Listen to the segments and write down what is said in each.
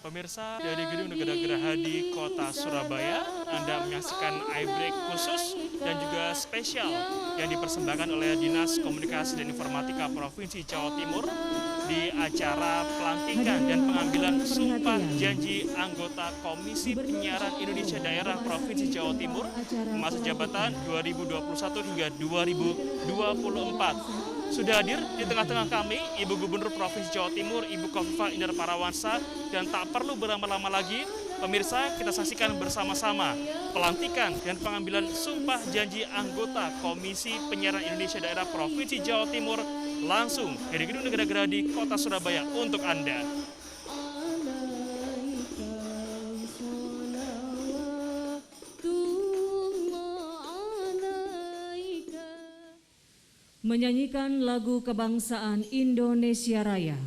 Pemirsa dari Gedung Negara Gerahadi Kota Surabaya, Anda menyaksikan iBreak khusus dan juga spesial yang dipersembahkan oleh Dinas Komunikasi dan Informatika Provinsi Jawa Timur di acara pelantikan dan pengambilan sumpah janji anggota Komisi Penyiaran Indonesia Daerah Provinsi Jawa Timur masa jabatan 2021 hingga 2024. Sudah hadir di tengah-tengah kami Ibu Gubernur Provinsi Jawa Timur, Ibu Khofifah Indar Parawansa, dan tak perlu berlama-lama lagi, pemirsa, kita saksikan bersama-sama pelantikan dan pengambilan sumpah janji anggota Komisi Penyiaran Indonesia Daerah Provinsi Jawa Timur langsung dari Gedung Negara Gerahadi Kota Surabaya untuk Anda. Menyanyikan lagu kebangsaan Indonesia Raya.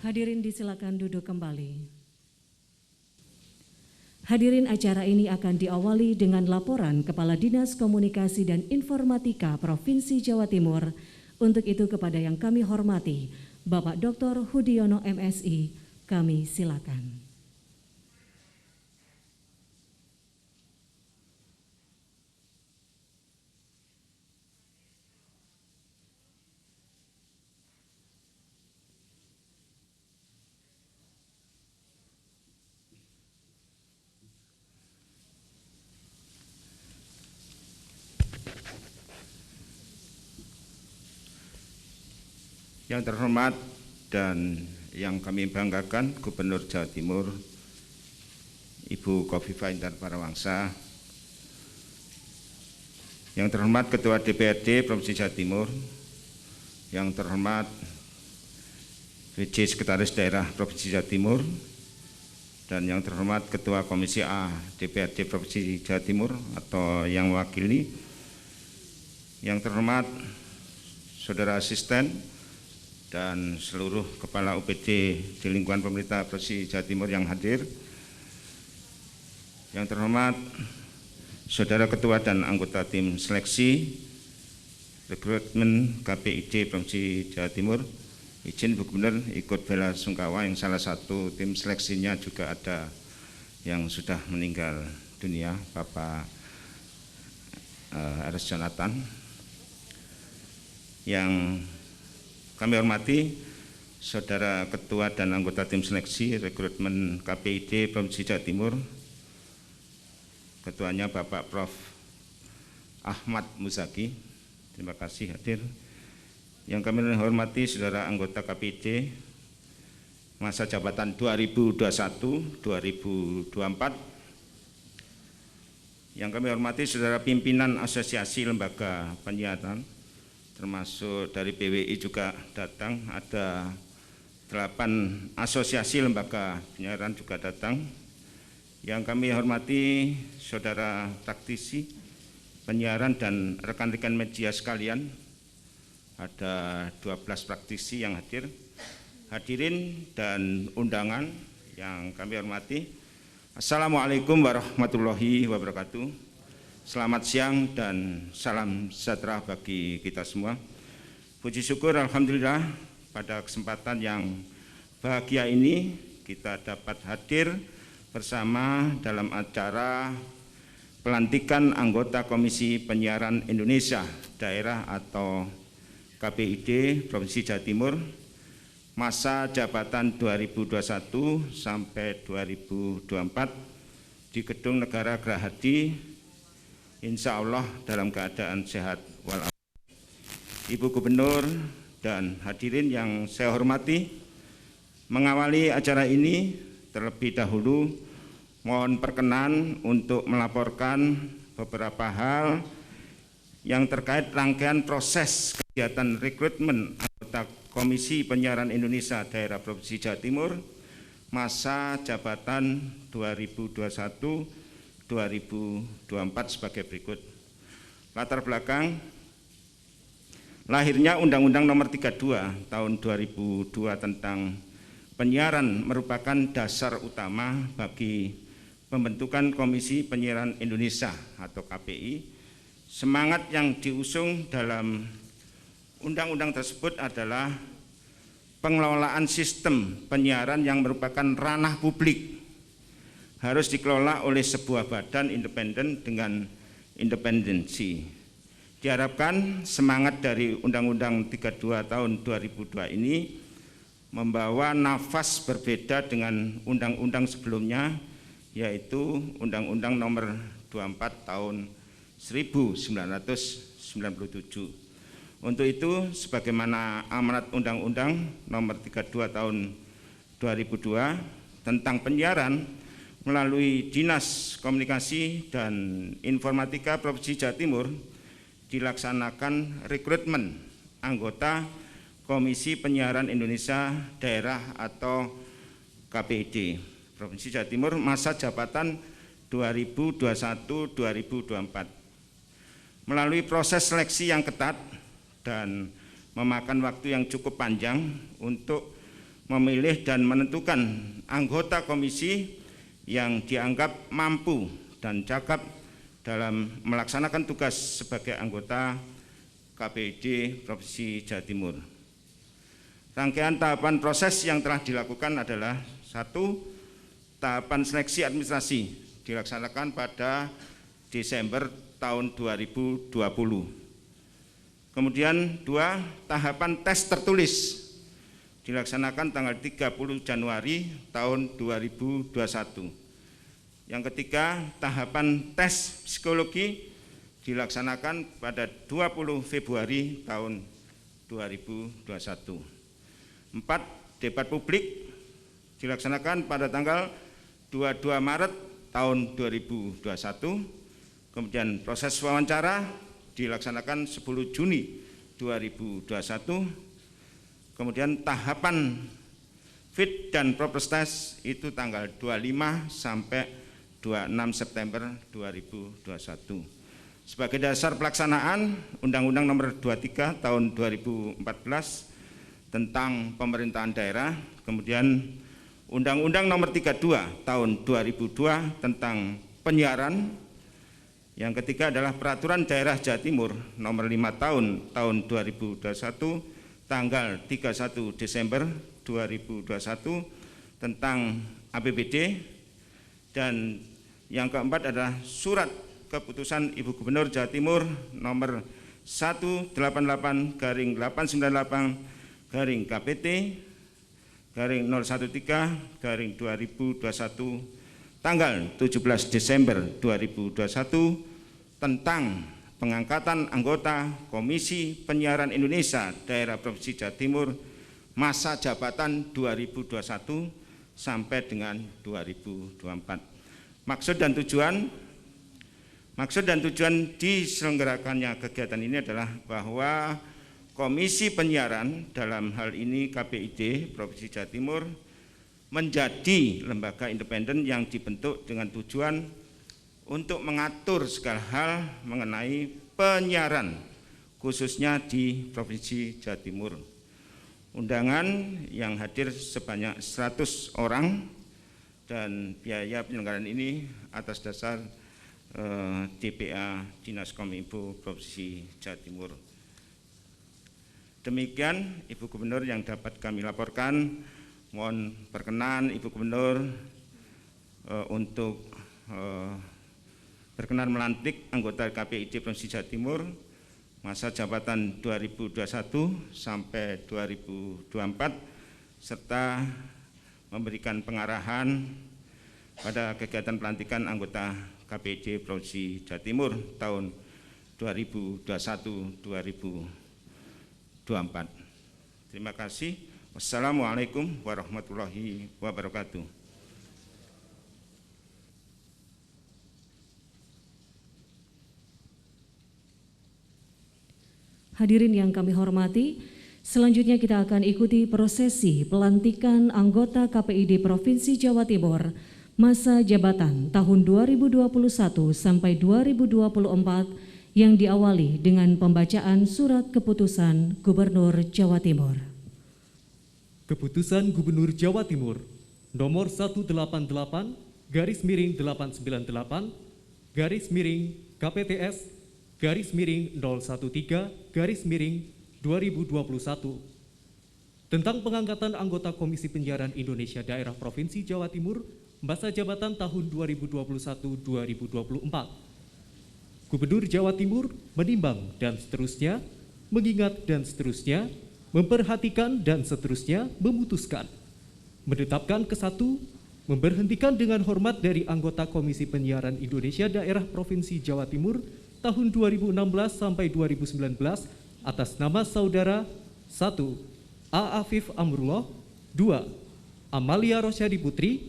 Hadirin disilakan duduk kembali. Hadirin, acara ini akan diawali dengan laporan Kepala Dinas Komunikasi dan Informatika Provinsi Jawa Timur. Untuk itu kepada yang kami hormati, Bapak Dr. Hudiono MSI, kami silakan. Yang terhormat dan yang kami banggakan Gubernur Jawa Timur, Ibu Khofifah Indar Parawansa, yang terhormat Ketua DPRD Provinsi Jawa Timur, yang terhormat VJ Sekretaris Daerah Provinsi Jawa Timur, dan yang terhormat Ketua Komisi A DPRD Provinsi Jawa Timur atau yang mewakili, yang terhormat Saudara Asisten dan seluruh Kepala UPD di lingkungan pemerintah Provinsi Jawa Timur yang hadir, yang terhormat Saudara Ketua dan anggota tim seleksi rekrutmen KPID Provinsi Jawa Timur, izin Bu Gubernur ikut bela sungkawa yang salah satu tim seleksinya juga ada yang sudah meninggal dunia, Bapak RS Jonathan. Yang kami hormati Saudara Ketua dan anggota tim seleksi rekrutmen KPID Provinsi Jawa Timur, Ketuanya Bapak Prof. Ahmad Muzaki, terima kasih hadir. Yang kami hormati Saudara anggota KPID masa jabatan 2021-2024. Yang kami hormati Saudara pimpinan Asosiasi Lembaga Penyiaran, termasuk dari PWI juga datang, ada 8 asosiasi lembaga penyiaran juga datang. Yang kami hormati saudara praktisi, penyiaran dan rekan-rekan media sekalian, ada 12 praktisi yang hadir, hadirin dan undangan yang kami hormati. Assalamualaikum warahmatullahi wabarakatuh. Selamat siang dan salam sejahtera bagi kita semua. Puji syukur alhamdulillah pada kesempatan yang bahagia ini kita dapat hadir bersama dalam acara pelantikan anggota Komisi Penyiaran Indonesia Daerah atau KPID Provinsi Jawa Timur masa jabatan 2021 sampai 2024 di Gedung Negara Gerahadi, insya Allah dalam keadaan sehat walafiat. Ibu Gubernur dan hadirin yang saya hormati, mengawali acara ini terlebih dahulu mohon perkenan untuk melaporkan beberapa hal yang terkait rangkaian proses kegiatan rekrutmen anggota Komisi Penyiaran Indonesia Daerah Provinsi Jawa Timur masa jabatan 2021-2024 sebagai berikut. Latar belakang, lahirnya Undang-Undang Nomor 32 Tahun 2002 tentang penyiaran merupakan dasar utama bagi pembentukan Komisi Penyiaran Indonesia atau KPI. Semangat yang diusung dalam undang-undang tersebut adalah pengelolaan sistem penyiaran yang merupakan ranah publik harus dikelola oleh sebuah badan independen dengan independensi. Diharapkan semangat dari Undang-Undang 32 tahun 2002 ini membawa nafas berbeda dengan undang-undang sebelumnya, yaitu Undang-Undang Nomor 24 tahun 1997. Untuk itu, sebagaimana amanat Undang-Undang Nomor 32 tahun 2002 tentang penyiaran, melalui Dinas Komunikasi dan Informatika Provinsi Jawa Timur dilaksanakan rekrutmen anggota Komisi Penyiaran Indonesia Daerah atau KPID Provinsi Jawa Timur masa jabatan 2021-2024. Melalui proses seleksi yang ketat dan memakan waktu yang cukup panjang untuk memilih dan menentukan anggota komisi yang dianggap mampu dan cakap dalam melaksanakan tugas sebagai anggota KPID Provinsi Jawa Timur. Rangkaian tahapan proses yang telah dilakukan adalah: 1. Tahapan seleksi administrasi dilaksanakan pada Desember tahun 2020. Kemudian 2. Tahapan tes tertulis dilaksanakan tanggal 30 Januari tahun 2021. Yang ketiga, tahapan tes psikologi dilaksanakan pada 20 Februari tahun 2021. 4. Debat publik dilaksanakan pada tanggal 22 Maret tahun 2021. Kemudian proses wawancara dilaksanakan 10 Juni 2021. Kemudian tahapan fit dan proper test itu tanggal 25 sampai 26 September 2021. Sebagai dasar pelaksanaan Undang-Undang Nomor 23 tahun 2014 tentang pemerintahan daerah, kemudian Undang-Undang Nomor 32 tahun 2002 tentang penyiaran, yang ketiga adalah Peraturan Daerah Jawa Timur Nomor 5 tahun 2021 tanggal 31 Desember 2021 tentang APBD, dan yang keempat adalah Surat Keputusan Ibu Gubernur Jawa Timur Nomor 188/KPT/013/2021 tanggal 17 Desember 2021 tentang pengangkatan anggota Komisi Penyiaran Indonesia Daerah Provinsi Jawa Timur masa jabatan 2021 sampai dengan 2024. Maksud dan tujuan diselenggarakannya kegiatan ini adalah bahwa Komisi Penyiaran, dalam hal ini KPID Provinsi Jawa Timur, menjadi lembaga independen yang dibentuk dengan tujuan untuk mengatur segala hal mengenai penyiaran, khususnya di Provinsi Jawa Timur. Undangan yang hadir sebanyak 100 orang dan biaya penyelenggaraan ini atas dasar DPA Dinas Kominfo Provinsi Jawa Timur. Demikian Ibu Gubernur yang dapat kami laporkan. Mohon perkenan Ibu Gubernur untuk berkenan melantik anggota KPID Provinsi Jawa Timur masa jabatan 2021 sampai 2024 serta memberikan pengarahan pada kegiatan pelantikan anggota KPID Provinsi Jawa Timur tahun 2021-2024. Terima kasih. Wassalamualaikum warahmatullahi wabarakatuh. Hadirin yang kami hormati, selanjutnya kita akan ikuti prosesi pelantikan anggota KPID Provinsi Jawa Timur masa jabatan tahun 2021 sampai 2024 yang diawali dengan pembacaan surat keputusan Gubernur Jawa Timur. Keputusan Gubernur Jawa Timur nomor 188/898 KPTS /013/2021 tentang pengangkatan anggota Komisi Penyiaran Indonesia Daerah Provinsi Jawa Timur masa jabatan tahun 2021-2024. Gubernur Jawa Timur menimbang dan seterusnya, mengingat dan seterusnya, memperhatikan dan seterusnya, memutuskan, menetapkan kesatu, memberhentikan dengan hormat dari anggota Komisi Penyiaran Indonesia Daerah Provinsi Jawa Timur tahun 2016 sampai 2019 atas nama saudara 1. A. Afif Amrullah, 2. Amalia Rosyadi Putri,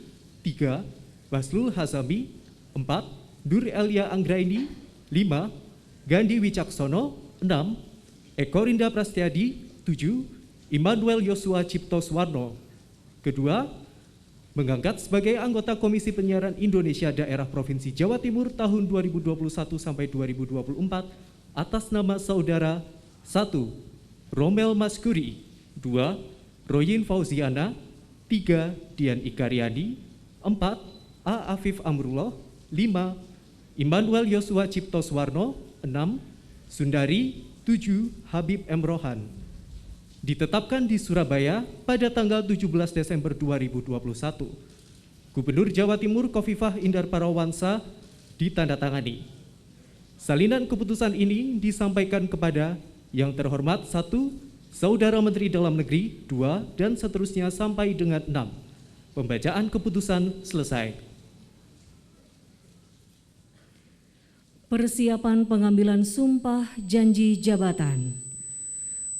3. Baslul Hazami, 4. Nur Elia Anggraini, 5. Gandhi Wicaksono, 6. Eko Rinda Prastyadi, 7. Immanuel Yosua Cipto Suwarno. Kedua, mengangkat sebagai anggota Komisi Penyiaran Indonesia Daerah Provinsi Jawa Timur tahun 2021 sampai 2024 atas nama saudara 1. Romel Maskuri, 2. Royin Fauziana, 3. Dian Ikaryani, 4. A. Afif Amrullah, 5. Immanuel Yosua Cipto Suwarno, 6. Sundari, 7. Habib M. Rohan. Ditetapkan di Surabaya pada tanggal 17 Desember 2021. Gubernur Jawa Timur Khofifah Indar Parawansa ditandatangani. Salinan keputusan ini disampaikan kepada yang terhormat 1. Saudara Menteri Dalam Negeri, 2, dan seterusnya sampai dengan 6. Pembacaan keputusan selesai. Persiapan pengambilan sumpah janji jabatan.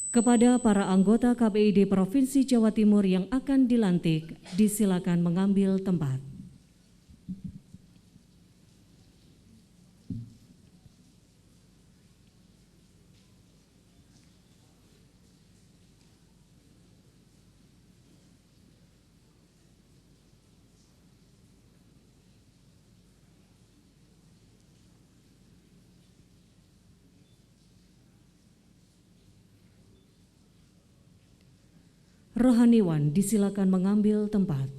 Kepada para anggota KPID Provinsi Jawa Timur yang akan dilantik, disilakan mengambil tempat. Rohaniwan disilakan mengambil tempat.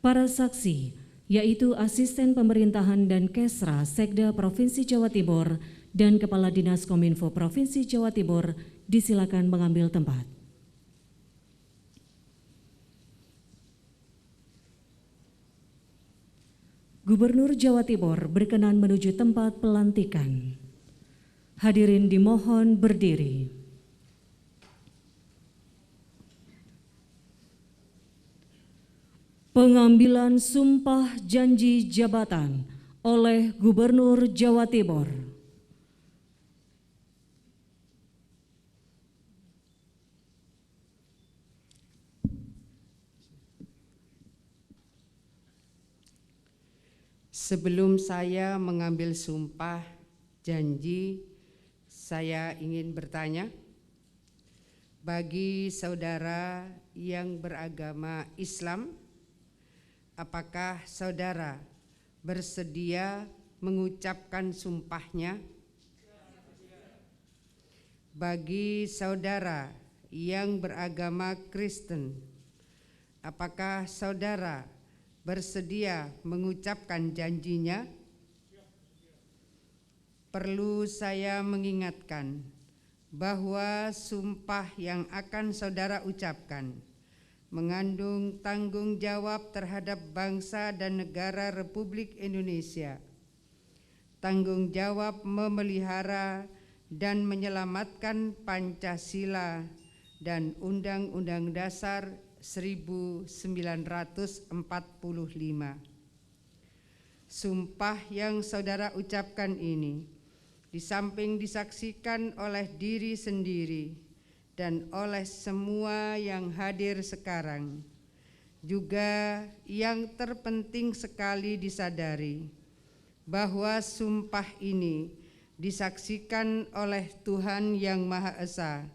Para saksi, yaitu Asisten Pemerintahan dan Kesra Sekda Provinsi Jawa Timur dan Kepala Dinas Kominfo Provinsi Jawa Timur, disilakan mengambil tempat. Gubernur Jawa Timur berkenan menuju tempat pelantikan. Hadirin dimohon berdiri. Pengambilan sumpah janji jabatan oleh Gubernur Jawa Timur. Sebelum saya mengambil sumpah janji, saya ingin bertanya, bagi saudara yang beragama Islam, apakah saudara bersedia mengucapkan sumpahnya? Bagi saudara yang beragama Kristen, apakah saudara bersedia mengucapkan janjinya? Perlu saya mengingatkan bahwa sumpah yang akan saudara ucapkan mengandung tanggung jawab terhadap bangsa dan negara Republik Indonesia, tanggung jawab memelihara dan menyelamatkan Pancasila dan Undang-Undang Dasar 1945. Sumpah yang saudara ucapkan ini, di samping disaksikan oleh diri sendiri dan oleh semua yang hadir sekarang, juga yang terpenting sekali disadari bahwa sumpah ini disaksikan oleh Tuhan yang Maha Esa,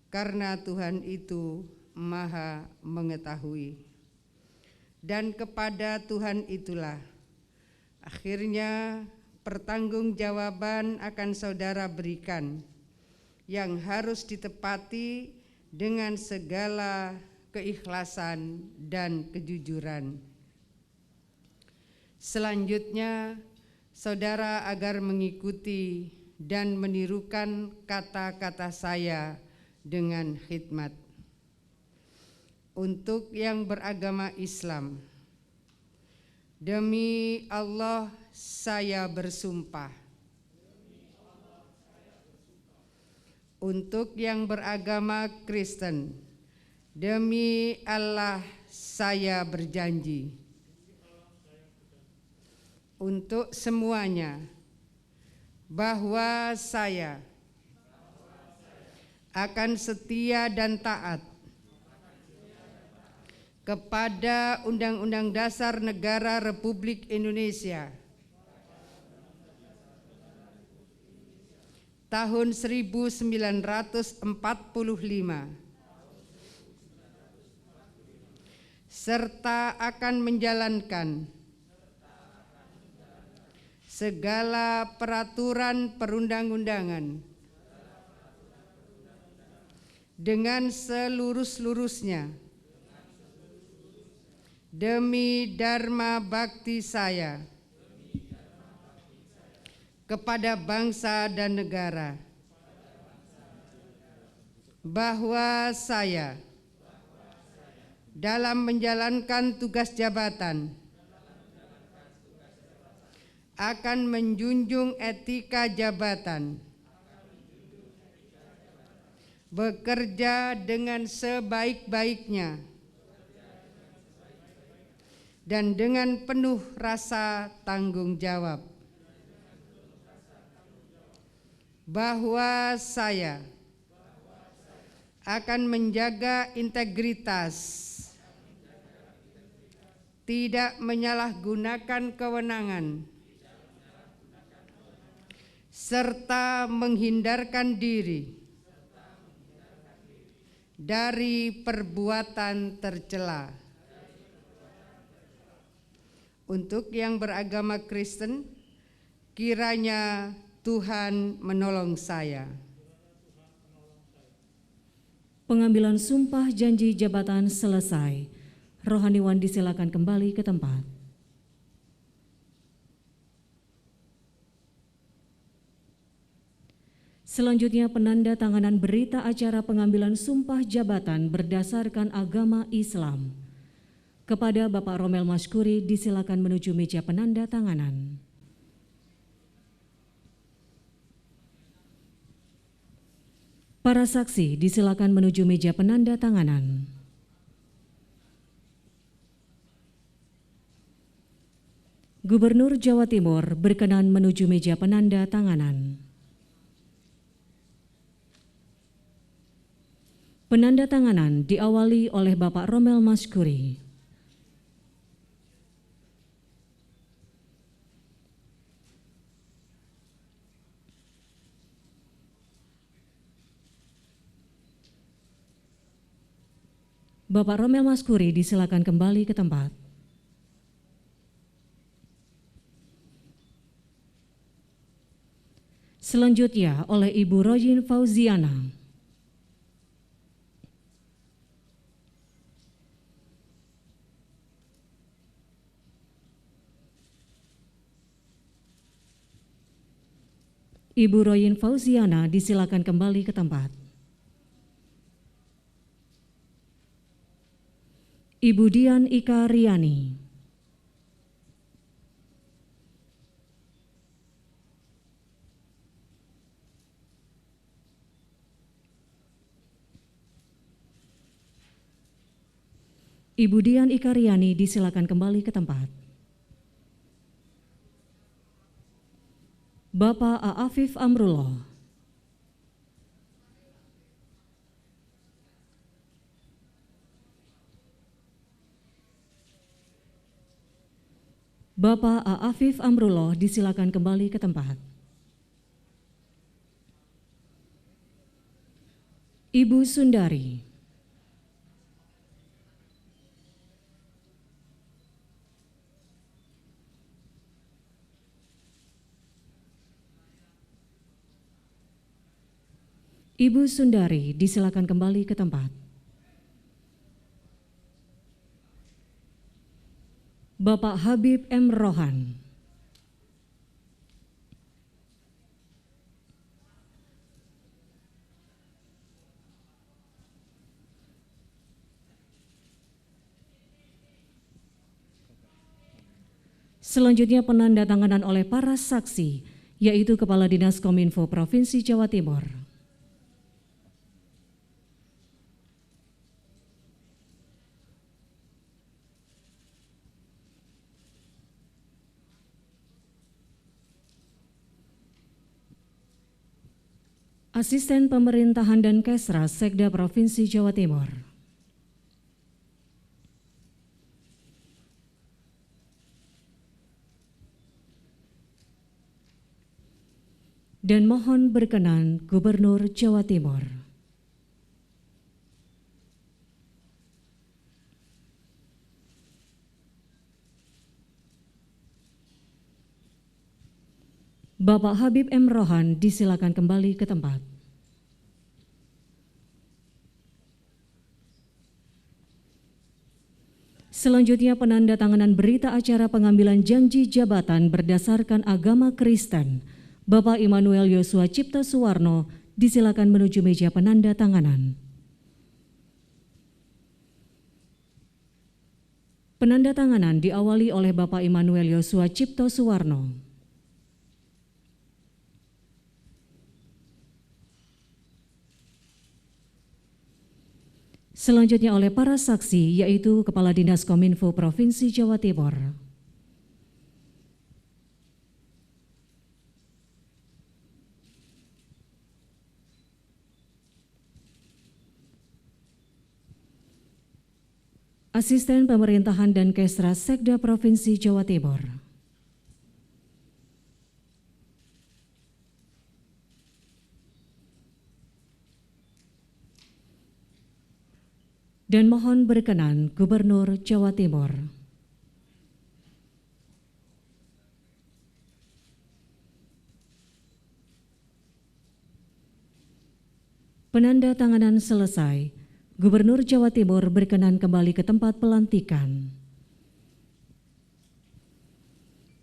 karena Tuhan itu Maha mengetahui. Dan kepada Tuhan itulah akhirnya pertanggungjawaban akan saudara berikan, yang harus ditepati dengan segala keikhlasan dan kejujuran. Selanjutnya, saudara agar mengikuti dan menirukan kata-kata saya dengan khidmat. Untuk yang beragama Islam, demi Allah saya bersumpah. Untuk yang beragama Kristen, demi Allah saya berjanji. Untuk semuanya, bahwa saya akan setia dan taat kepada Undang-Undang Dasar Negara Republik Indonesia tahun 1945, serta akan menjalankan segala peraturan perundang-undangan dengan selurus-lurusnya demi dharma bakti saya kepada bangsa dan negara, bahwa saya dalam menjalankan tugas jabatan akan menjunjung etika jabatan, bekerja dengan sebaik-baiknya dan dengan penuh rasa tanggung jawab, bahwa saya akan menjaga integritas, tidak menyalahgunakan kewenangan, serta menghindarkan diri dari perbuatan tercela. Untuk yang beragama Kristen, kiranya Tuhan menolong saya. Pengambilan sumpah janji jabatan selesai. Rohaniwan disilakan kembali ke tempat. Selanjutnya, penandatanganan berita acara pengambilan sumpah jabatan berdasarkan agama Islam. Kepada Bapak Romel Maskuri disilakan menuju meja penandatanganan. Para saksi disilakan menuju meja penandatanganan. Gubernur Jawa Timur berkenan menuju meja penandatanganan. Penandatanganan diawali oleh Bapak Romel Maskuri. Bapak Romel Maskuri disilakan kembali ke tempat. Selanjutnya oleh Ibu Royin Fauziana. Ibu Royin Fauziana disilakan kembali ke tempat. Ibu Dian Ika Riani. Ibu Dian Ika Riani disilakan kembali ke tempat. Bapak A. Afif Amrullah. Bapak A. Afif Amrullah disilakan kembali ke tempat. Ibu Sundari. Ibu Sundari disilakan kembali ke tempat. Bapak Habib M. Rohan. Selanjutnya penandatanganan oleh para saksi, yaitu Kepala Dinas Kominfo Provinsi Jawa Timur. Asisten Pemerintahan dan Kesras Sekda Provinsi Jawa Timur. Dan mohon berkenan Gubernur Jawa Timur. Bapak Habib M. Rohan disilakan kembali ke tempat. Selanjutnya penandatanganan berita acara pengambilan janji jabatan berdasarkan agama Kristen. Bapak Immanuel Yosua Cipta Suwarno disilakan menuju meja penandatanganan. Penandatanganan diawali oleh Bapak Immanuel Yosua Cipta Suwarno. Selanjutnya oleh para saksi, yaitu Kepala Dinas Kominfo Provinsi Jawa Timur. Asisten Pemerintahan dan Kesras Sekda Provinsi Jawa Timur. Dan mohon berkenan Gubernur Jawa Timur. Penandatanganan selesai, Gubernur Jawa Timur berkenan kembali ke tempat pelantikan.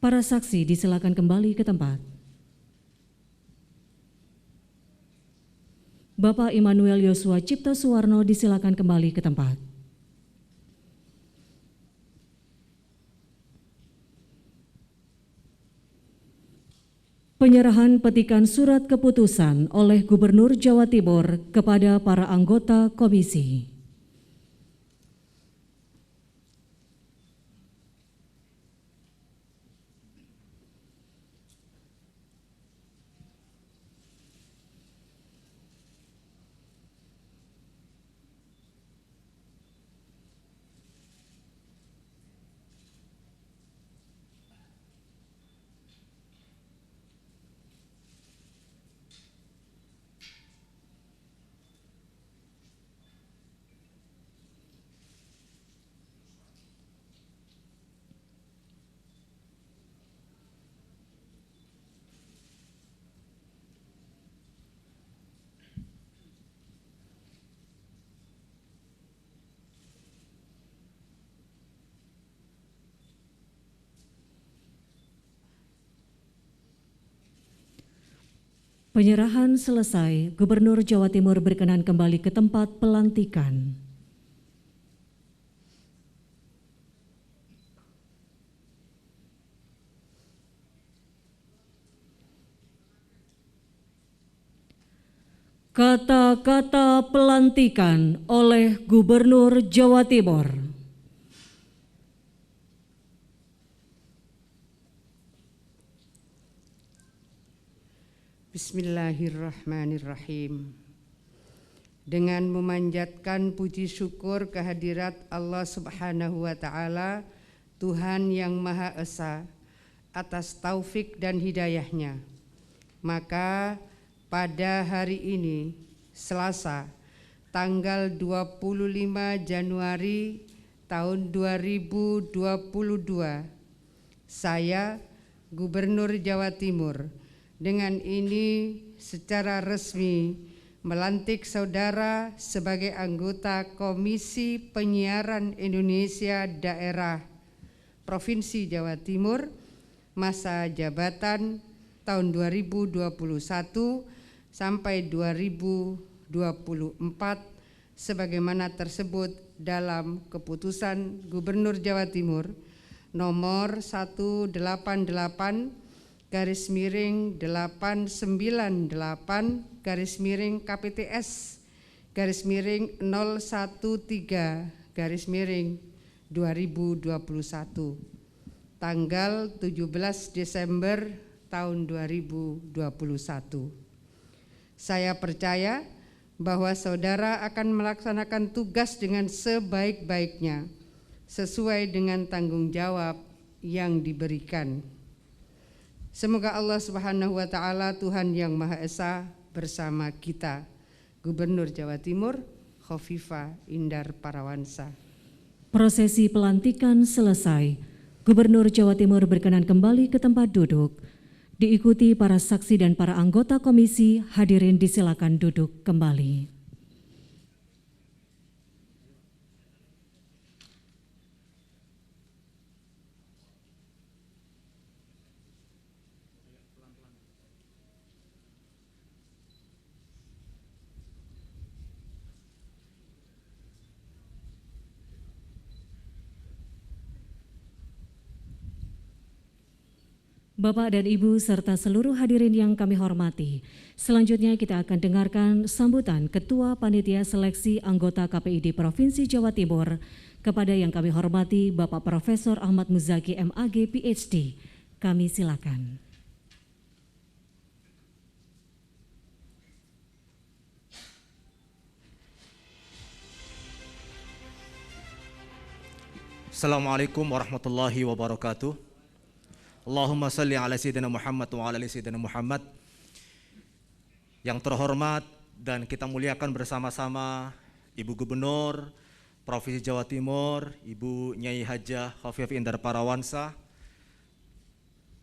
Para saksi disilakan kembali ke tempat. Bapak Immanuel Yosua Cipta Suwarno disilakan kembali ke tempat. Penyerahan petikan surat keputusan oleh Gubernur Jawa Timur kepada para anggota komisi. Penyerahan selesai, Gubernur Jawa Timur berkenan kembali ke tempat pelantikan. Kata-kata pelantikan oleh Gubernur Jawa Timur. Bismillahirrahmanirrahim. Dengan memanjatkan puji syukur kehadirat Allah Subhanahu wa Ta'ala, Tuhan yang Maha Esa, atas taufik dan hidayahnya, maka pada hari ini, Selasa, tanggal 25 Januari tahun 2022, saya, Gubernur Jawa Timur, dengan ini secara resmi melantik saudara sebagai anggota Komisi Penyiaran Indonesia Daerah Provinsi Jawa Timur masa jabatan tahun 2021 sampai 2024 sebagaimana tersebut dalam keputusan Gubernur Jawa Timur nomor 1/8/-KPTS/013/2021 tanggal 17 Desember tahun 2021. Saya percaya bahwa saudara akan melaksanakan tugas dengan sebaik-baiknya sesuai dengan tanggung jawab yang diberikan. Semoga Allah Subhanahu wa Ta'ala, Tuhan yang Maha Esa, bersama kita. Gubernur Jawa Timur, Khofifah Indar Parawansa. Prosesi pelantikan selesai. Gubernur Jawa Timur berkenan kembali ke tempat duduk. Diikuti para saksi dan para anggota komisi, hadirin disilakan duduk kembali. Bapak dan Ibu serta seluruh hadirin yang kami hormati, selanjutnya kita akan dengarkan sambutan Ketua Panitia Seleksi Anggota KPID Provinsi Jawa Timur kepada yang kami hormati Bapak Profesor Ahmad Muzaki MAG PhD. Kami silakan. Assalamualaikum warahmatullahi wabarakatuh. Allahumma salli ala Sayyidina Muhammad wa ala ali Sayyidina Muhammad. Yang terhormat dan kita muliakan bersama-sama Ibu Gubernur Provinsi Jawa Timur, Ibu Nyai Hajah Khofifah Indar Parawansa,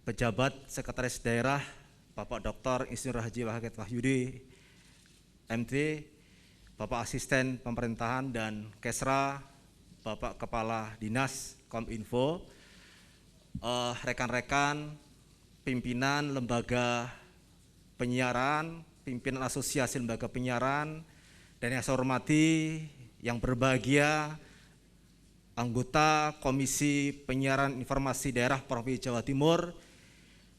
pejabat Sekretaris Daerah Bapak Dr. Insinyur Haji Wahid Wahyudi MT, Bapak Asisten Pemerintahan dan Kesra, Bapak Kepala Dinas Kominfo, rekan-rekan pimpinan lembaga penyiaran, pimpinan asosiasi lembaga penyiaran, dan yang saya hormati, yang berbahagia, anggota Komisi Penyiaran Informasi Daerah Provinsi Jawa Timur,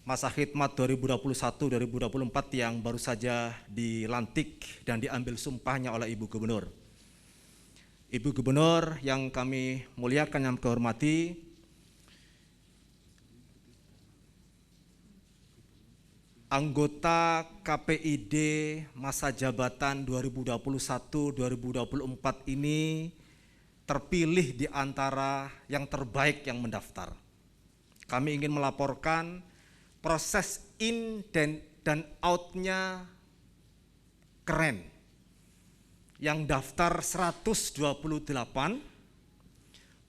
masa khidmat 2021-2024 yang baru saja dilantik dan diambil sumpahnya oleh Ibu Gubernur. Ibu Gubernur yang kami muliakan, yang kami hormati, anggota KPID masa jabatan 2021-2024 ini terpilih di antara yang terbaik yang mendaftar. Kami ingin melaporkan proses in dan out-nya keren. Yang daftar 128,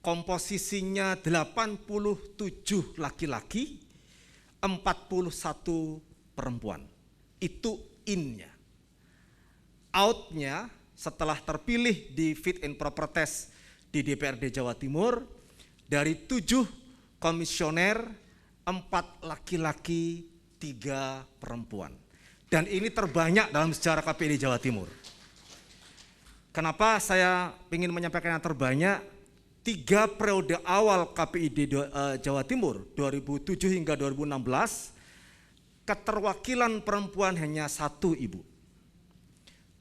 komposisinya 87 laki-laki, 41 perempuan. Itu in-nya. Out-nya setelah terpilih di fit and proper test di DPRD Jawa Timur, dari 7 komisioner, 4 laki-laki, 3 perempuan. dan ini terbanyak dalam sejarah KPID Jawa Timur. Kenapa saya ingin menyampaikan yang terbanyak? 3 periode awal KPID Jawa Timur 2007 hingga 2016, keterwakilan perempuan hanya 1 ibu.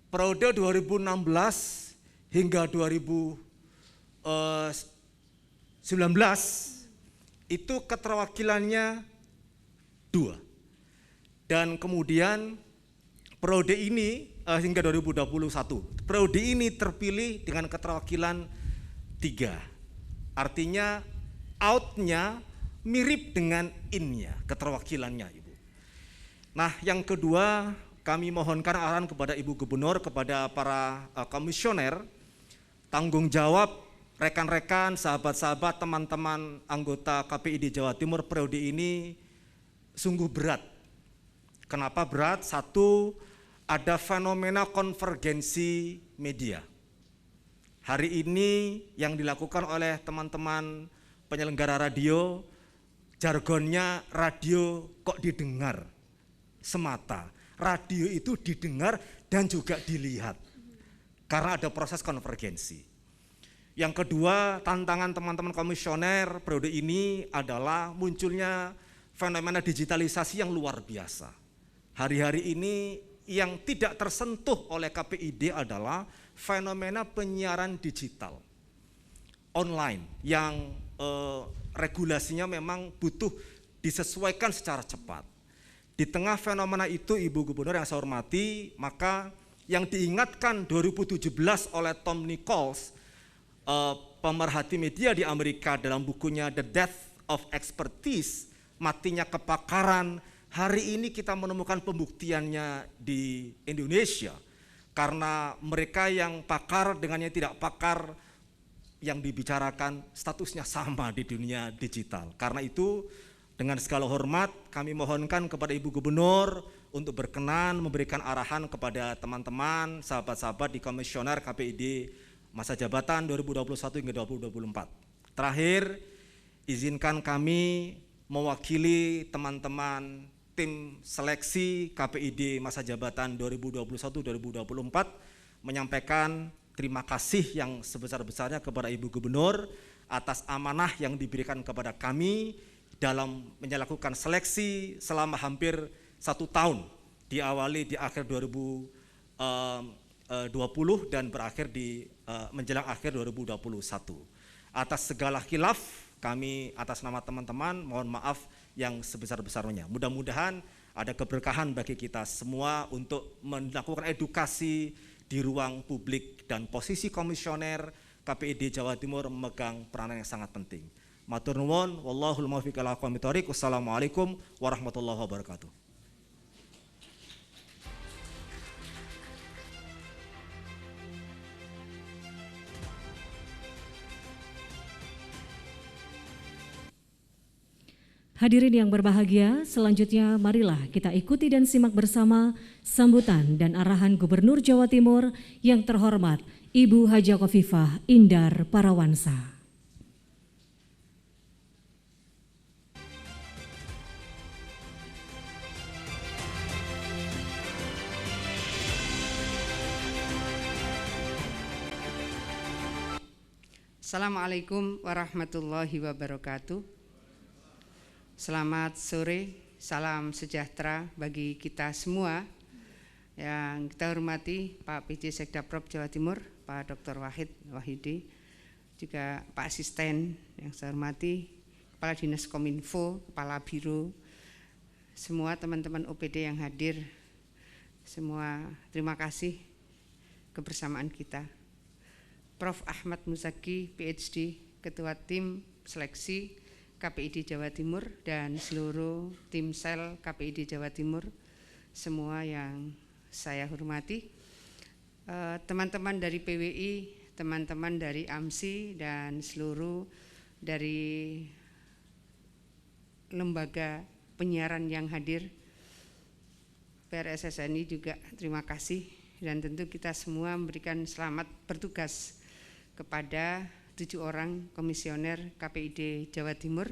Periode 2016 hingga 2019 itu keterwakilannya 2. Dan kemudian periode ini hingga 2021, periode ini terpilih dengan keterwakilan 3. Artinya out-nya mirip dengan in-nya, keterwakilannya Ibu. Nah, yang kedua, kami mohonkan arahan kepada Ibu Gubernur, kepada para komisioner, tanggung jawab rekan-rekan, sahabat-sahabat, teman-teman anggota KPID Jawa Timur periode ini sungguh berat. Kenapa berat? 1, ada fenomena konvergensi media. Hari ini yang dilakukan oleh teman-teman penyelenggara radio, jargonnya radio kok didengar semata. Radio itu didengar dan juga dilihat karena ada proses konvergensi. Yang kedua, tantangan teman-teman komisioner periode ini adalah munculnya fenomena digitalisasi yang luar biasa. Hari-hari ini yang tidak tersentuh oleh KPID adalah fenomena penyiaran digital online yang regulasinya memang butuh disesuaikan secara cepat. Di tengah fenomena itu, Ibu Gubernur yang saya hormati, maka yang diingatkan 2017 oleh Tom Nichols, pemerhati media di Amerika, dalam bukunya The Death of Expertise, matinya kepakaran, hari ini kita menemukan pembuktiannya di Indonesia. Karena mereka yang pakar dengan yang tidak pakar yang dibicarakan statusnya sama di dunia digital. Karena itu dengan segala hormat kami mohonkan kepada Ibu Gubernur untuk berkenan memberikan arahan kepada teman-teman, sahabat-sahabat di komisioner KPID masa jabatan 2021 hingga 2024. Terakhir, izinkan kami mewakili teman-teman tim seleksi KPID masa jabatan 2021-2024 menyampaikan terima kasih yang sebesar-besarnya kepada Ibu Gubernur atas amanah yang diberikan kepada kami dalam melakukan seleksi selama hampir 1 tahun, diawali di akhir 2020 dan berakhir di menjelang akhir 2021. Atas segala khilaf, kami atas nama teman-teman mohon maaf yang sebesar-besarnya. Mudah-mudahan ada keberkahan bagi kita semua untuk melakukan edukasi di ruang publik, dan posisi komisioner KPID Jawa Timur memegang peranan yang sangat penting. Matur nuwun, wallahul muwaffiq ila aqwamit thoriq. Wassalamualaikum warahmatullahi wabarakatuh. Hadirin yang berbahagia, selanjutnya marilah kita ikuti dan simak bersama sambutan dan arahan Gubernur Jawa Timur yang terhormat Ibu Haja Khofifah Indar Parawansa. Assalamualaikum warahmatullahi wabarakatuh. Selamat sore, salam sejahtera bagi kita semua. Yang kita hormati Pak PJ Sekda Prop Jawa Timur, Pak Dr. Wahid Wahidi, juga Pak Asisten yang saya hormati, Kepala Dinas Kominfo, Kepala Biro, semua teman-teman OPD yang hadir, semua terima kasih kebersamaan kita. Prof. Ahmad Muzaki, PhD, Ketua Tim Seleksi KPID Jawa Timur, dan seluruh tim sel KPID Jawa Timur, semua yang saya hormati, teman-teman dari PWI, teman-teman dari AMSI, dan seluruh dari lembaga penyiaran yang hadir, PRSSNI juga terima kasih, dan tentu kita semua memberikan selamat bertugas kepada 7 orang komisioner KPID Jawa Timur.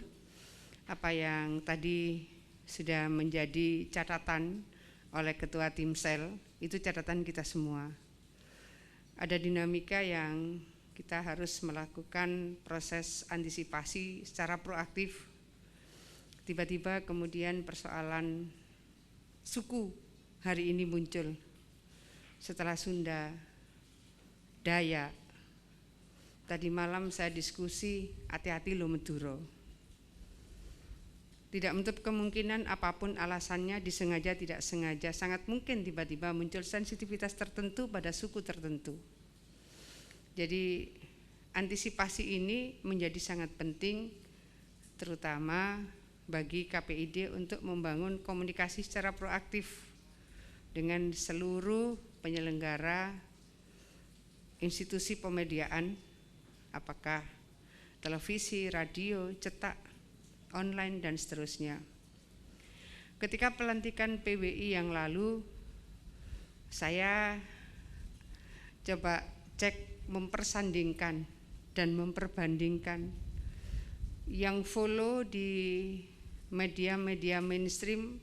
Apa yang tadi sudah menjadi catatan oleh Ketua Timsel, itu catatan kita semua. Ada dinamika yang kita harus melakukan proses antisipasi secara proaktif. Tiba-tiba kemudian persoalan suku hari ini muncul setelah Sunda, Dayak. Tadi malam saya diskusi, hati-hati lo Meduro. Tidak menutup kemungkinan apapun alasannya, disengaja tidak sengaja, sangat mungkin tiba-tiba muncul sensitivitas tertentu pada suku tertentu. Jadi antisipasi ini menjadi sangat penting, terutama bagi KPID untuk membangun komunikasi secara proaktif dengan seluruh penyelenggara institusi pemediaan, apakah televisi, radio, cetak, online, dan seterusnya. Ketika pelantikan PWI yang lalu, saya coba cek, mempersandingkan dan memperbandingkan yang follow di media-media mainstream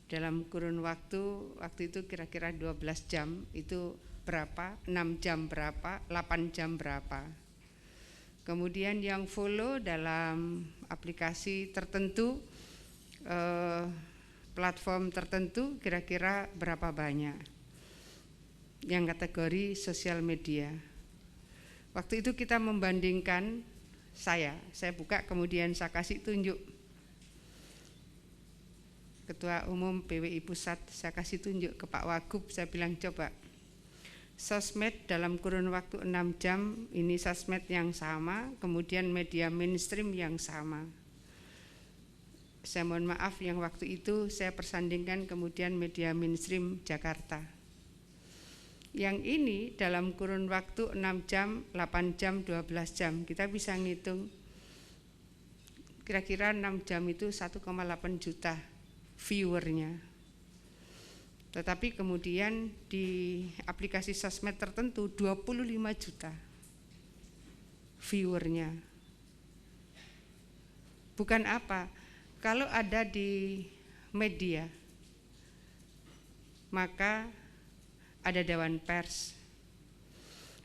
dalam kurun waktu itu kira-kira 12 jam, itu berapa, 6 jam berapa, 8 jam berapa. Kemudian yang follow dalam aplikasi tertentu, platform tertentu kira-kira berapa banyak. Yang kategori sosial media. Waktu itu kita membandingkan, saya buka kemudian saya kasih tunjuk. Ketua Umum PWI Pusat, saya kasih tunjuk ke Pak Wagub, saya bilang coba. Sosmed dalam kurun waktu 6 jam, ini sosmed yang sama, kemudian media mainstream yang sama. Saya mohon maaf yang waktu itu saya persandingkan kemudian media mainstream Jakarta. Yang ini dalam kurun waktu 6 jam, 8 jam, 12 jam, kita bisa ngitung kira-kira 6 jam itu 1,8 juta viewernya. Tetapi kemudian di aplikasi sosmed tertentu 25 juta viewernya. Bukan apa, kalau ada di media maka ada dewan pers,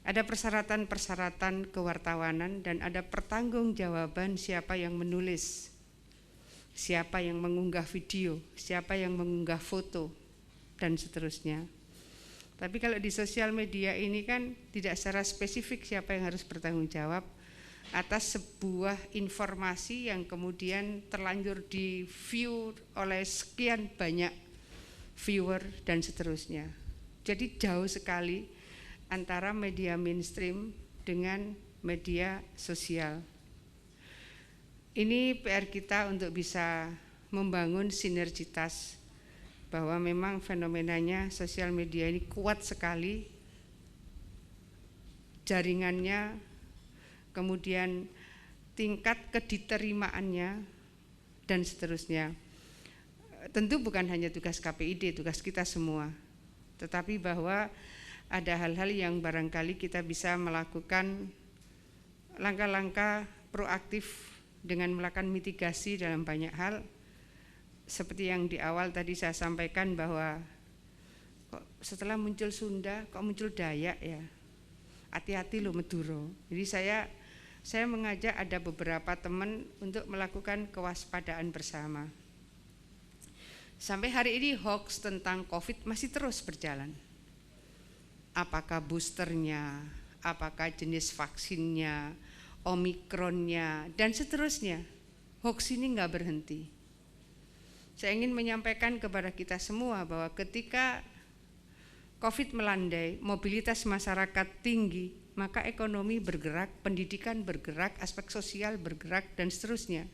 ada persyaratan-persyaratan kewartawanan, dan ada pertanggungjawaban siapa yang menulis, siapa yang mengunggah video, siapa yang mengunggah foto, dan seterusnya. Tapi kalau di sosial media ini kan tidak secara spesifik siapa yang harus bertanggung jawab atas sebuah informasi yang kemudian terlanjur di view oleh sekian banyak viewer dan seterusnya. Jadi jauh sekali antara media mainstream dengan media sosial. Ini PR kita untuk bisa membangun sinergitas, bahwa memang fenomenanya sosial media ini kuat sekali, jaringannya, kemudian tingkat kediterima,annya, dan seterusnya. Tentu bukan hanya tugas KPID, tugas kita semua, tetapi bahwa ada hal-hal yang barangkali kita bisa melakukan langkah-langkah proaktif dengan melakukan mitigasi dalam banyak hal. Seperti yang di awal tadi saya sampaikan bahwa kok setelah muncul Sunda kok muncul Dayak ya, hati-hati loh Meduro. Jadi saya mengajak ada beberapa teman untuk melakukan kewaspadaan bersama. Sampai hari ini hoax tentang COVID masih terus berjalan. Apakah boosternya, apakah jenis vaksinnya, omikronnya, dan seterusnya. Hoax ini nggak berhenti. Saya ingin menyampaikan kepada kita semua bahwa ketika COVID melandai, mobilitas masyarakat tinggi, maka ekonomi bergerak, pendidikan bergerak, aspek sosial bergerak, dan seterusnya.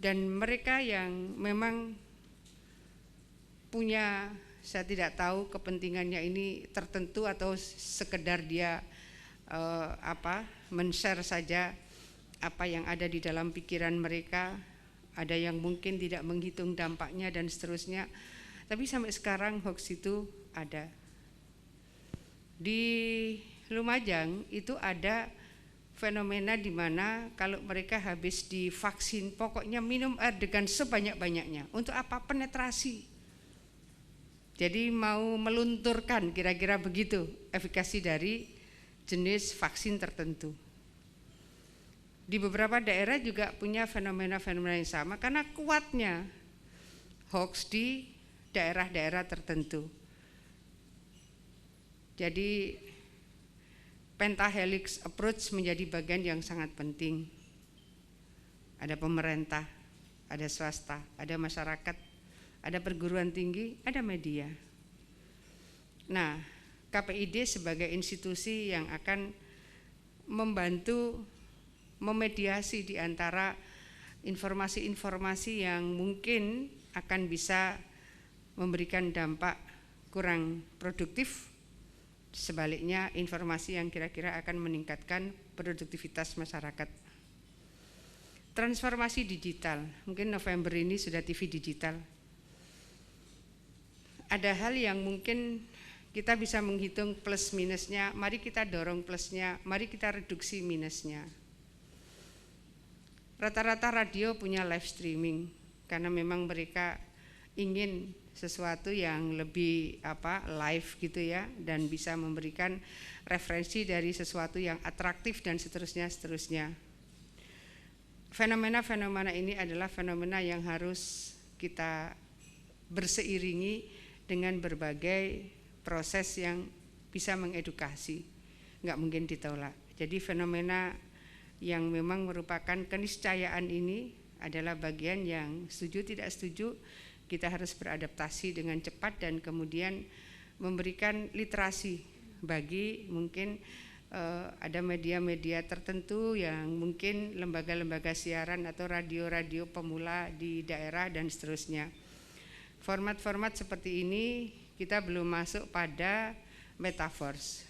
Dan mereka yang memang punya, saya tidak tahu kepentingannya ini tertentu atau sekedar dia men-share saja apa yang ada di dalam pikiran mereka. Ada yang mungkin tidak menghitung dampaknya dan seterusnya. Tapi sampai sekarang hoax itu ada. Di Lumajang itu ada fenomena di mana kalau mereka habis divaksin, pokoknya minum air dengan sebanyak-banyaknya. Untuk apa? Penetrasi. Jadi mau melunturkan, kira-kira begitu efikasi dari jenis vaksin tertentu. Di beberapa daerah juga punya fenomena-fenomena yang sama karena kuatnya hoax di daerah-daerah tertentu. Jadi pentahelix approach menjadi bagian yang sangat penting. Ada pemerintah, ada swasta, ada masyarakat, ada perguruan tinggi, ada media. Nah, KPID sebagai institusi yang akan membantu memediasi di antara informasi-informasi yang mungkin akan bisa memberikan dampak kurang produktif. Sebaliknya, informasi yang kira-kira akan meningkatkan produktivitas masyarakat. Transformasi digital, mungkin November ini sudah TV digital. Ada hal yang mungkin kita bisa menghitung plus minusnya, mari kita dorong plusnya, mari kita reduksi minusnya. Rata-rata radio punya live streaming, karena memang mereka ingin sesuatu yang lebih live gitu ya, dan bisa memberikan referensi dari sesuatu yang atraktif dan seterusnya. Fenomena-fenomena ini adalah fenomena yang harus kita berseiringi dengan berbagai proses yang bisa mengedukasi, nggak mungkin ditolak. Jadi fenomena yang memang merupakan keniscayaan ini adalah bagian yang setuju tidak setuju, kita harus beradaptasi dengan cepat dan kemudian memberikan literasi bagi mungkin ada media-media tertentu yang mungkin lembaga-lembaga siaran atau radio-radio pemula di daerah dan seterusnya. Format-format seperti ini kita belum masuk pada metaverse.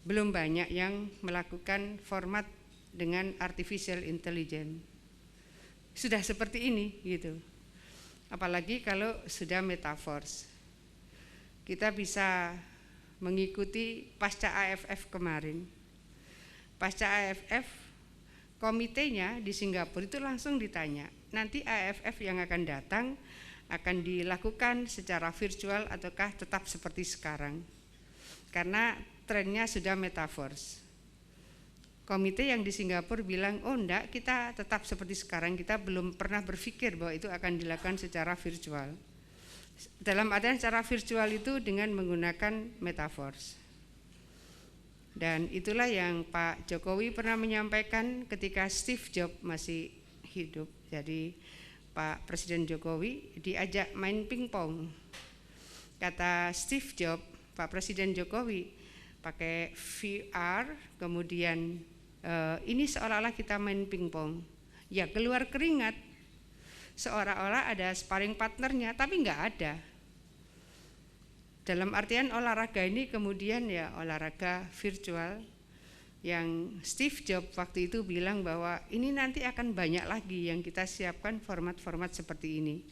Belum banyak yang melakukan format dengan artificial intelligence. Sudah seperti ini gitu. Apalagi kalau sudah metaverse. Kita bisa mengikuti pasca AFF kemarin. Pasca AFF, komitenya di Singapura itu langsung ditanya, nanti AFF yang akan datang akan dilakukan secara virtual ataukah tetap seperti sekarang? Karena trennya sudah metaverse. Komite yang di Singapura bilang, oh enggak, kita tetap seperti sekarang, kita belum pernah berpikir bahwa itu akan dilakukan secara virtual. Dalam artian secara virtual itu dengan menggunakan metaverse. Dan itulah yang Pak Jokowi pernah menyampaikan ketika Steve Jobs masih hidup. Jadi Pak Presiden Jokowi diajak main pingpong. Kata Steve Jobs, Pak Presiden Jokowi pakai VR, kemudian ini seolah-olah kita main pingpong, ya keluar keringat, seolah-olah ada sparring partnernya, tapi nggak ada. Dalam artian olahraga ini kemudian ya olahraga virtual, yang Steve Jobs waktu itu bilang bahwa ini nanti akan banyak lagi yang kita siapkan format-format seperti ini.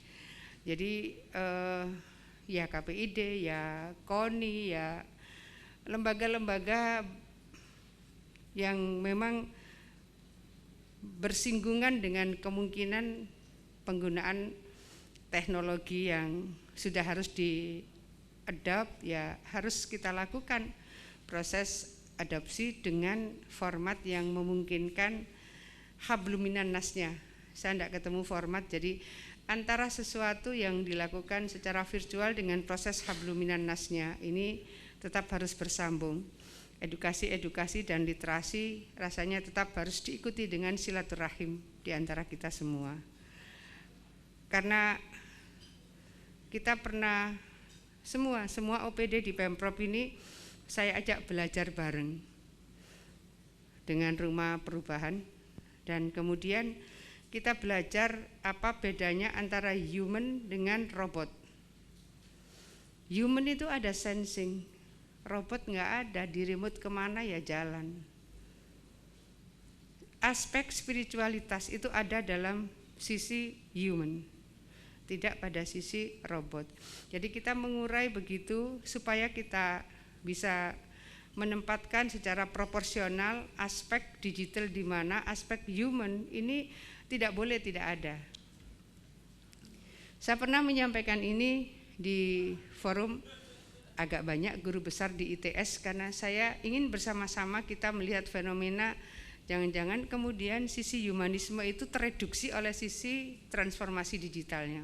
Jadi ya KPID, ya KONI, ya lembaga-lembaga yang memang bersinggungan dengan kemungkinan penggunaan teknologi yang sudah harus di-adopt, ya harus kita lakukan proses adopsi dengan format yang memungkinkan habluminan nasnya. Saya tidak ketemu format, jadi antara sesuatu yang dilakukan secara virtual dengan proses habluminan nasnya ini tetap harus bersambung. Edukasi dan literasi rasanya tetap harus diikuti dengan silaturahim di antara kita semua. Karena kita pernah semua OPD di Pemprov ini saya ajak belajar bareng dengan Rumah Perubahan, dan kemudian kita belajar apa bedanya antara human dengan robot. Human itu ada sensing, robot nggak ada, di remote kemana ya jalan. Aspek spiritualitas itu ada dalam sisi human, tidak pada sisi robot. Jadi kita mengurai begitu supaya kita bisa menempatkan secara proporsional aspek digital di mana aspek human ini tidak boleh tidak ada. Saya pernah menyampaikan ini di forum agak banyak guru besar di ITS karena saya ingin bersama-sama kita melihat fenomena jangan-jangan kemudian sisi humanisme itu tereduksi oleh sisi transformasi digitalnya.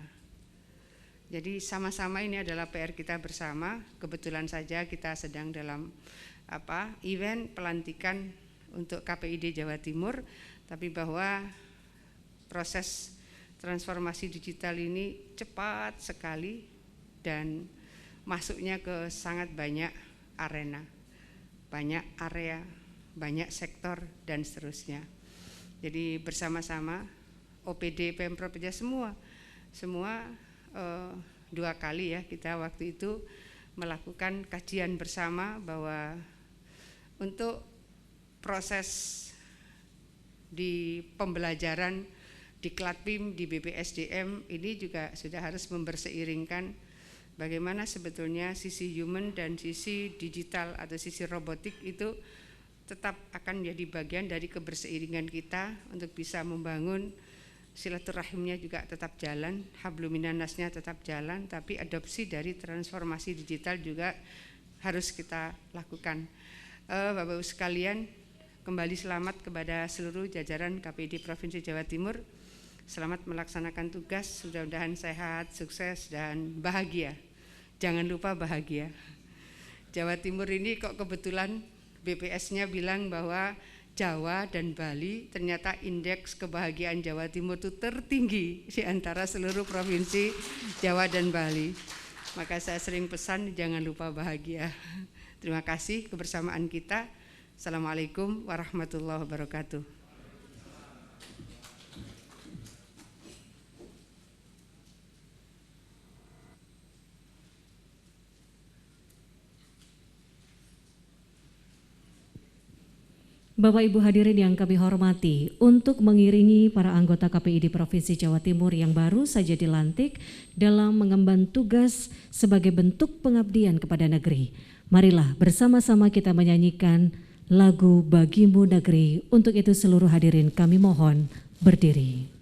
Jadi sama-sama ini adalah PR kita bersama. Kebetulan saja kita sedang dalam event pelantikan untuk KPID Jawa Timur, tapi bahwa proses transformasi digital ini cepat sekali dan masuknya ke sangat banyak arena, banyak area, banyak sektor dan seterusnya. Jadi bersama-sama OPD Pemprov ya semua 2 kali ya kita waktu itu melakukan kajian bersama bahwa untuk proses di pembelajaran di Klatpim, di BPSDM ini juga sudah harus memberseiringkan bagaimana sebetulnya sisi human dan sisi digital atau sisi robotik itu tetap akan menjadi bagian dari keberseiringan kita untuk bisa membangun silaturahimnya juga tetap jalan, hablum minannasnya tetap jalan, tapi adopsi dari transformasi digital juga harus kita lakukan. Bapak-Ibu sekalian, kembali selamat kepada seluruh jajaran KPID Provinsi Jawa Timur. Selamat melaksanakan tugas, mudah-mudahan sehat, sukses, dan bahagia. Jangan lupa bahagia. Jawa Timur ini kok kebetulan BPS-nya bilang bahwa Jawa dan Bali ternyata indeks kebahagiaan Jawa Timur itu tertinggi di antara seluruh provinsi Jawa dan Bali. Maka saya sering pesan jangan lupa bahagia. Terima kasih kebersamaan kita. Assalamualaikum warahmatullahi wabarakatuh. Bapak Ibu hadirin yang kami hormati, untuk mengiringi para anggota KPID Provinsi Jawa Timur yang baru saja dilantik dalam mengemban tugas sebagai bentuk pengabdian kepada negeri, marilah bersama-sama kita menyanyikan lagu Bagimu Negeri. Untuk itu seluruh hadirin kami mohon berdiri.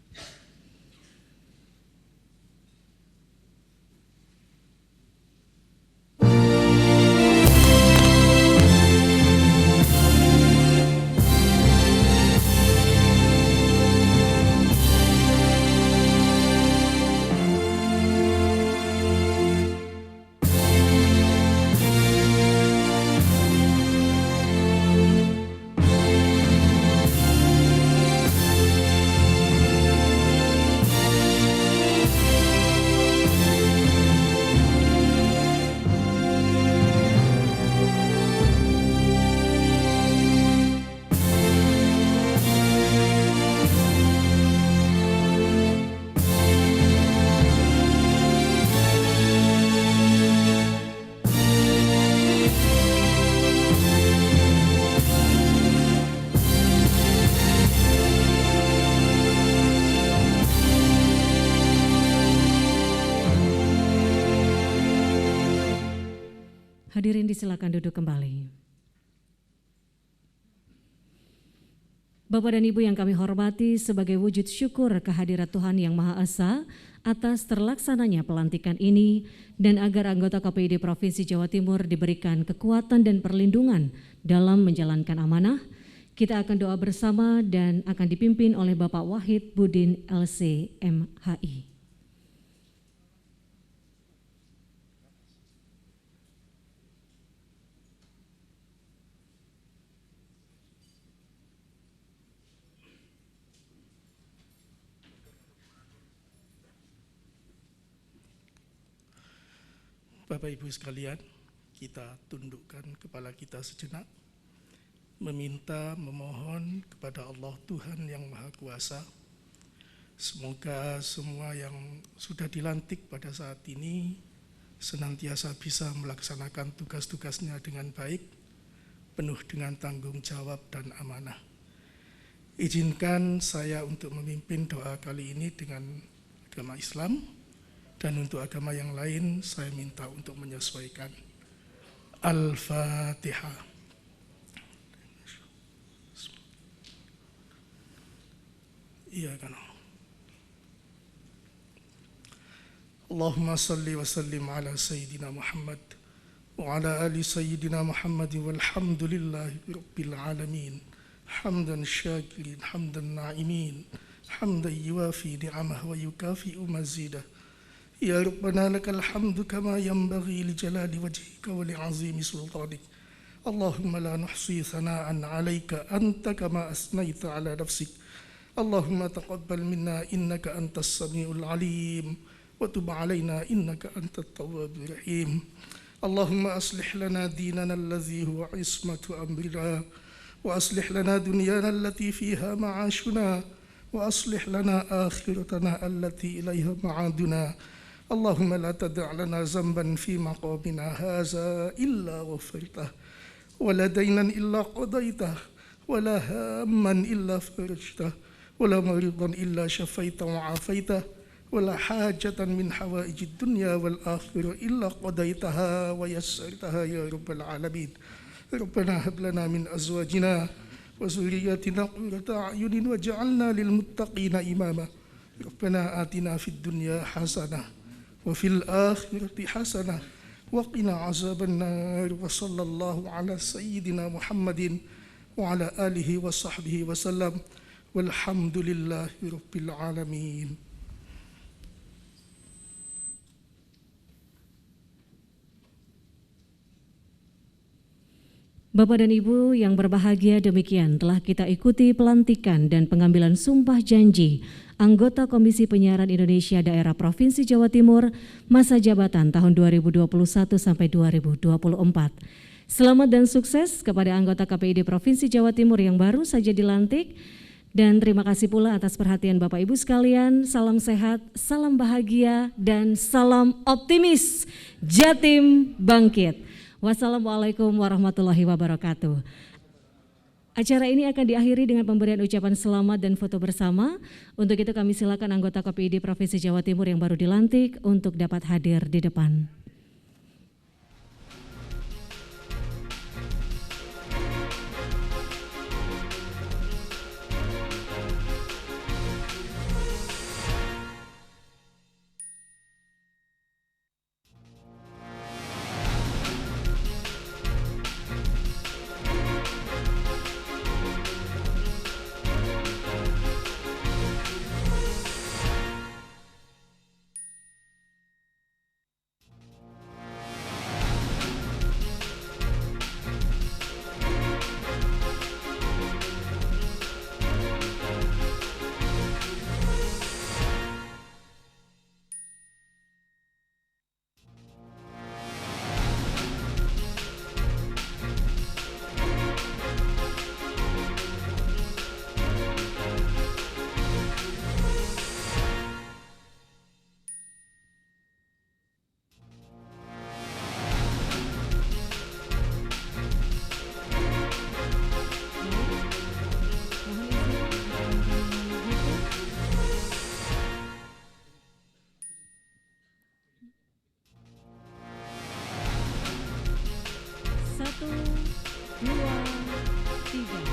Hadirin disilakan duduk kembali. Bapak dan Ibu yang kami hormati, sebagai wujud syukur kehadirat Tuhan Yang Maha Esa atas terlaksananya pelantikan ini dan agar anggota KPID Provinsi Jawa Timur diberikan kekuatan dan perlindungan dalam menjalankan amanah, kita akan doa bersama dan akan dipimpin oleh Bapak Wahid Budin LC MHI. Bapak Ibu sekalian, kita tundukkan kepala kita sejenak, memohon kepada Allah Tuhan yang Maha Kuasa, semoga semua yang sudah dilantik pada saat ini senantiasa bisa melaksanakan tugas-tugasnya dengan baik, penuh dengan tanggung jawab dan amanah. Izinkan saya untuk memimpin doa kali ini dengan agama Islam, dan untuk agama yang lain saya minta untuk menyesuaikan. Al-Fatihah. وإياك نعبد. اللهم صل وسلم على سيدنا محمد وعلى آل سيدنا محمد والحمد لله رب العالمين حمدا الشاكرين حمدا الناعمين حمدا يوافي نعمه ويكافئ مزيده. يا ربنا لك الحمد كما ينبغي لجلال وجهك ولعظيم سلطانك. اللهم لا نحصي ثناء عليك أنت كما أثنيت على نفسك. اللهم تقبل منا إنك أنت السميع العليم وتب علينا إنك أنت التواب الرحيم. اللهم أصلح لنا ديننا الذي هو عصمة أمرنا، وأصلح لنا دنيانا التي فيها معاشنا، وأصلح لنا آخرتنا التي إليها معادنا. اللهم لا تدع لنا ذنبا في مقامنا هذا إلا غفرته، ولا دينا إلا قضيته، ولا هاما إلا فرجته، ولا مريضا إلا شفيته وعافيته، ولا حاجة من حوائج الدنيا والآخرة إلا قضيتها ويسرتها يا رب العالمين. ربنا هب لنا من أزواجنا وذرياتنا قرة أعين واجعلنا للمتقين إماما. ربنا آتنا في الدنيا حسنة وفي الآخرة حسنة وقنا عذاب النار. وصلى الله على سيدنا محمد وعلى آله وصحبه وسلم والحمد لله رب العالمين. Bapak dan Ibu yang berbahagia, demikian telah kita ikuti pelantikan dan pengambilan sumpah janji anggota Komisi Penyiaran Indonesia Daerah Provinsi Jawa Timur masa jabatan tahun 2021 sampai 2024. Selamat dan sukses kepada anggota KPID Provinsi Jawa Timur yang baru saja dilantik, dan terima kasih pula atas perhatian Bapak Ibu sekalian. Salam sehat, salam bahagia, dan salam optimis. Jatim bangkit. Wassalamualaikum warahmatullahi wabarakatuh. Acara ini akan diakhiri dengan pemberian ucapan selamat dan foto bersama. Untuk itu kami silakan anggota KPID Provinsi Jawa Timur yang baru dilantik untuk dapat hadir di depan. Satu, dua, tiga.